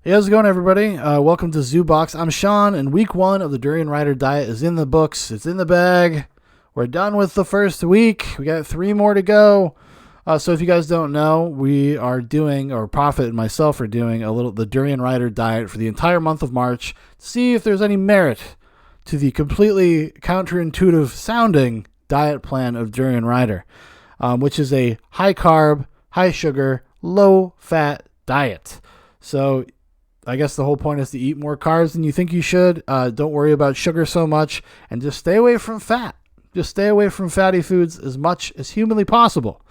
Hey, how's it going, everybody? Welcome to Zoobox. I'm Shaun, and week 1 of the Durianrider diet is in the books. It's in the bag. We're done with the first week. We got 3 more to go. So if you guys don't know, we are doing, or Prophet and myself are doing, the Durianrider diet for the entire month of March to see if there's any merit to the completely counterintuitive sounding diet plan of Durianrider, which is a high carb, high sugar, low fat diet. So I guess the whole point is to eat more carbs than you think you should. Don't worry about sugar so much, and just stay away from fat. Just stay away from fatty foods as much as humanly possible.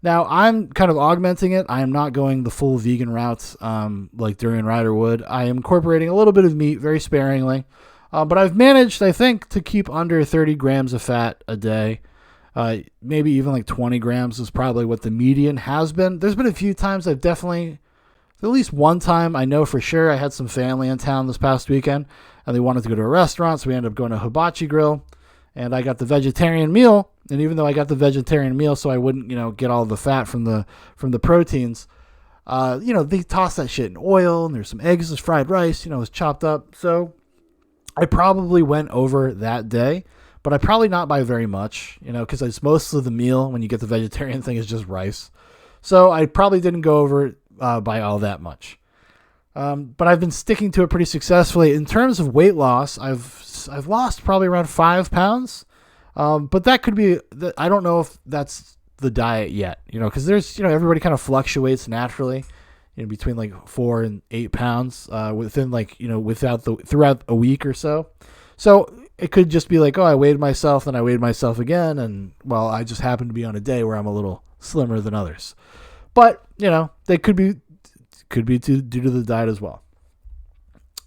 Now, I'm kind of augmenting it. I am not going the full vegan route like Durianrider would. I am incorporating a little bit of meat very sparingly. But I've managed, I think, to keep under 30 grams of fat a day. Maybe even like 20 grams is probably what the median has been. There's been a few times I've definitely... At least one time, I know for sure, I had some family in town this past weekend, and they wanted to go to a restaurant, so we ended up going to Hibachi Grill, and I got the vegetarian meal. And even though I got the vegetarian meal, so I wouldn't, get all the fat from the proteins, they toss that shit in oil, and there's some eggs, there's fried rice, it's chopped up. So I probably went over that day, but I probably not by very much, because it's most of the meal when you get the vegetarian thing is just rice. So I probably didn't go over it by all that much. But I've been sticking to it pretty successfully. In terms of weight loss, I've lost probably around 5 pounds. But that could be, I don't know if that's the diet yet, because there's, everybody kind of fluctuates naturally between like 4 and 8 pounds, within throughout a week or so. So it could just be like, oh, I weighed myself, then I weighed myself again. And well, I just happen to be on a day where I'm a little slimmer than others. But, they could be due to the diet as well.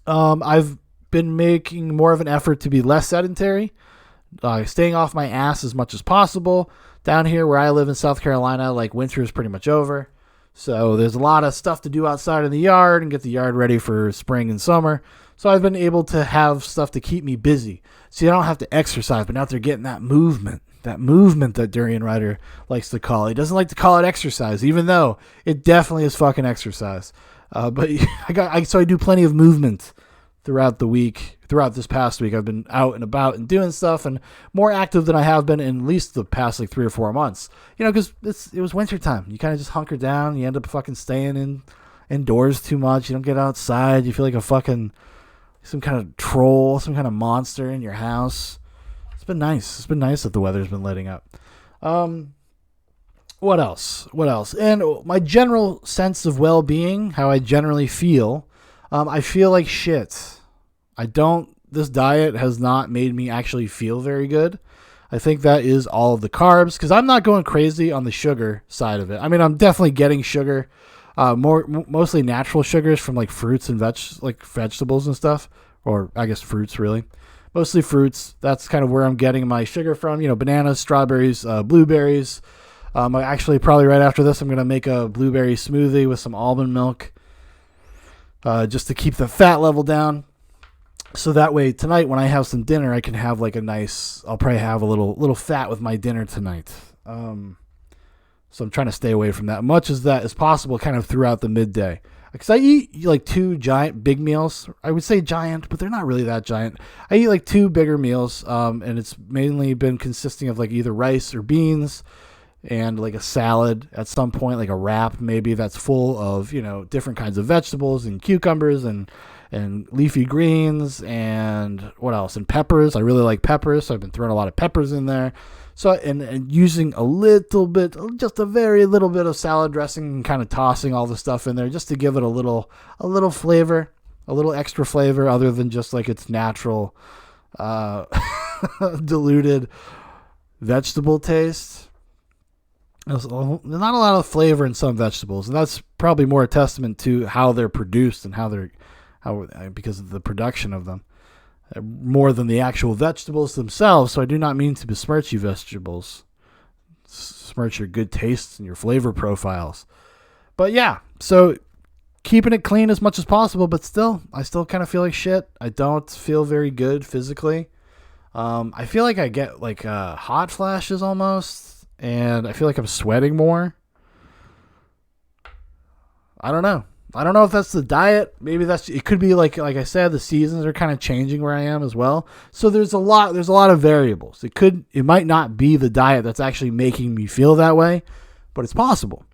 I've been making more of an effort to be less sedentary, staying off my ass as much as possible. Down here where I live in South Carolina, like winter is pretty much over. So there's a lot of stuff to do outside in the yard and get the yard ready for spring and summer. So I've been able to have stuff to keep me busy. So I don't have to exercise, but out there getting that movement. That movement that Durianrider likes to call. He doesn't like to call it exercise, even though it definitely is fucking exercise. But so I do plenty of movement throughout the week. Throughout this past week, I've been out and about and doing stuff, and more active than I have been in at least the past like 3 or 4 months. Because it was winter time. You kind of just hunker down. You end up fucking staying indoors too much. You don't get outside. You feel like some kind of troll, some kind of monster in your house. It's been nice. It's been nice that the weather's been letting up. What else? And my general sense of well-being, how I generally feel, I feel like shit. This diet has not made me actually feel very good. I think that is all of the carbs, because I'm not going crazy on the sugar side of it. I mean, I'm definitely getting sugar, mostly natural sugars from like fruits and vegetables and stuff, or I guess fruits really. Mostly fruits. That's kind of where I'm getting my sugar from. Bananas, strawberries, blueberries. Actually, probably right after this, I'm going to make a blueberry smoothie with some almond milk, just to keep the fat level down. So that way, tonight when I have some dinner, I can have like I'll probably have a little fat with my dinner tonight. So I'm trying to stay away from that much as that is possible, kind of throughout the midday. Because I eat like 2 giant big meals. I would say giant, but they're not really that giant. I eat like 2 bigger meals, and it's mainly been consisting of like either rice or beans and like a salad at some point, like a wrap maybe that's full of, different kinds of vegetables and cucumbers and leafy greens and what else? And peppers. I really like peppers, so I've been throwing a lot of peppers in there. So, and using a little bit, just a very little bit of salad dressing and kind of tossing all the stuff in there just to give it a little flavor, a little extra flavor other than just like its natural, diluted vegetable taste. There's not a lot of flavor in some vegetables, and that's probably more a testament to how they're produced and because of the production of them. More than the actual vegetables themselves. So I do not mean to besmirch you vegetables, besmirch your good tastes and your flavor profiles. But yeah, so keeping it clean as much as possible, but I still kind of feel like shit. I don't feel very good physically. I feel like I get like hot flashes almost, and I feel like I'm sweating more. I don't know. I don't know if that's the diet. Maybe it could be like I said, the seasons are kind of changing where I am as well. So there's a lot of variables. It might not be the diet that's actually making me feel that way, but it's possible.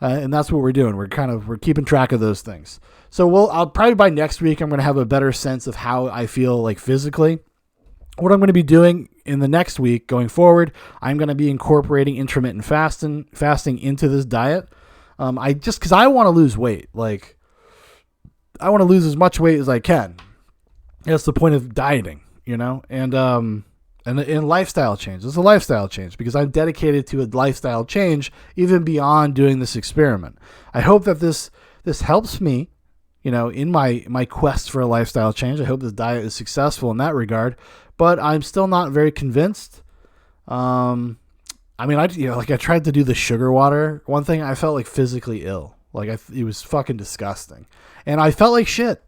And that's what we're doing. We're keeping track of those things. So I'll probably by next week, I'm going to have a better sense of how I feel like physically. What I'm going to be doing in the next week going forward, I'm going to be incorporating intermittent fasting into this diet. Because I want to lose weight. Like, I want to lose as much weight as I can. That's the point of dieting, and lifestyle change. It's a lifestyle change because I'm dedicated to a lifestyle change even beyond doing this experiment. I hope that this helps me, in my quest for a lifestyle change. I hope this diet is successful in that regard, but I'm still not very convinced. I tried to do the sugar water. One thing, I felt like physically ill. It was fucking disgusting. And I felt like shit.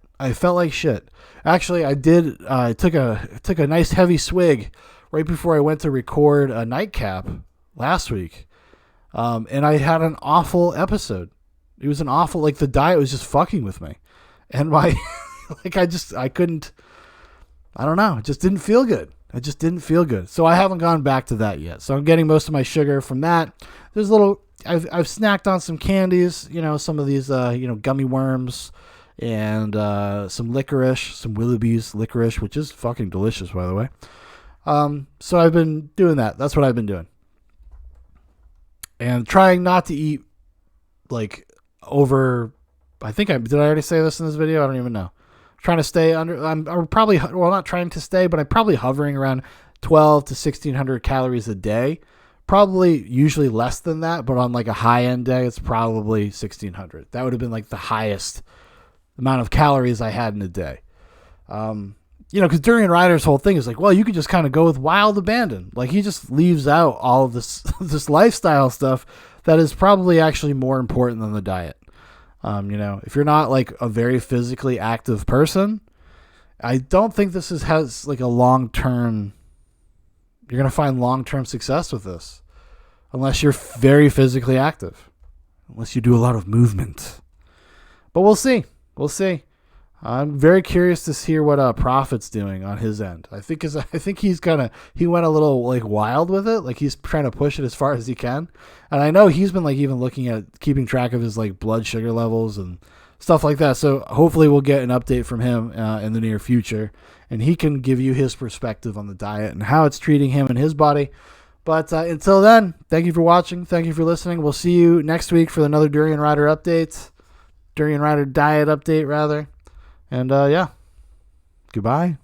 Actually, I did. I took a nice heavy swig right before I went to record a nightcap last week. And I had an awful episode. It was an awful, the diet was just fucking with me. And my, I couldn't, I don't know. It just didn't feel good. So I haven't gone back to that yet. So I'm getting most of my sugar from that. There's I've snacked on some candies, some of these, gummy worms and some licorice, some Willoughby's licorice, which is fucking delicious, by the way. So I've been doing that. That's what I've been doing. And trying not to eat over, did I already say this in this video? I don't even know. Trying to stay under, I'm probably, not trying to stay, but I'm probably hovering around 12 to 1600 calories a day. Probably usually less than that, but on a high end day, it's probably 1600. That would have been the highest amount of calories I had in a day. Because Durianrider's whole thing is you could just kind of go with wild abandon. He just leaves out all of this, this lifestyle stuff that is probably actually more important than the diet. If you're not a very physically active person, I don't think this has a long-term, you're going to find long-term success with this unless you're very physically active, unless you do a lot of movement, but we'll see. I'm very curious to hear what Prophet's doing on his end. I think he went a little wild with it. He's trying to push it as far as he can. And I know he's been even looking at keeping track of his blood sugar levels and stuff like that. So hopefully we'll get an update from him in the near future, and he can give you his perspective on the diet and how it's treating him and his body. But until then, thank you for watching. Thank you for listening. We'll see you next week for another Durianrider diet update rather. And goodbye.